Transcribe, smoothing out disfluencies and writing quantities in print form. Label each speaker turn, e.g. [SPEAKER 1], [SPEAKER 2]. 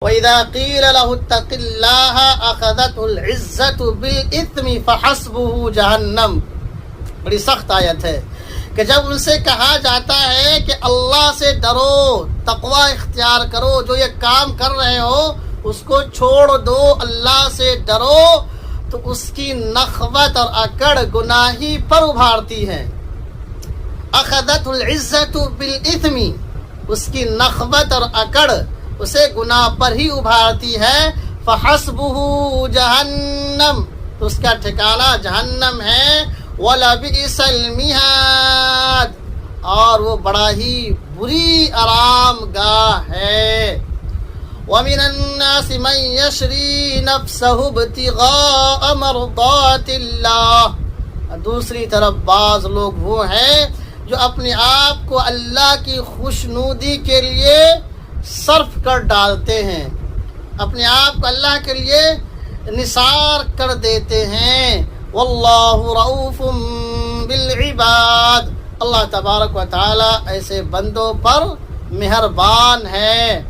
[SPEAKER 1] وَإِذَا قِيلَ لَهُ اتَّقِ اللَّهَ أَخَذَتْهُ الْعِزَّةُ بِالْإِثْمِ فَحَسْبُهُ جَهَنَّمُ۔ بڑی سخت آیت ہے کہ جب ان سے کہا جاتا ہے کہ اللہ سے ڈرو، تقوی اختیار کرو، جو یہ کام کر رہے ہو اس کو چھوڑ دو، اللہ سے ڈرو، تو اس کی نخوت اور اکڑ گناہی پر ابھارتی ہے۔ اخذت العزت بالإثم، اس کی نخوت اور اکڑ اسے گناہ پر ہی ابھارتی ہے۔ فحسبہ جہنم، تو اس کا ٹھکانہ جہنم ہے۔ وَلَبِئْسَ الْمِہَادُ، اور وہ بڑا ہی بری آرام گاہ ہے۔ وَمِنَ النَّاسِ مَن يَشْرِي نَفْسَهُ ابْتِغَاءَ مَرْضَاتِ اللَّهِ، دوسری طرف بعض لوگ وہ ہیں جو اپنے آپ کو اللہ کی خوشنودی کے لیے صرف کر ڈالتے ہیں، اپنے آپ کو اللہ کے لیے نثار کر دیتے ہیں۔ واللہ رؤوف بالعباد، اللہ تبارک و تعالی ایسے بندوں پر مہربان ہے۔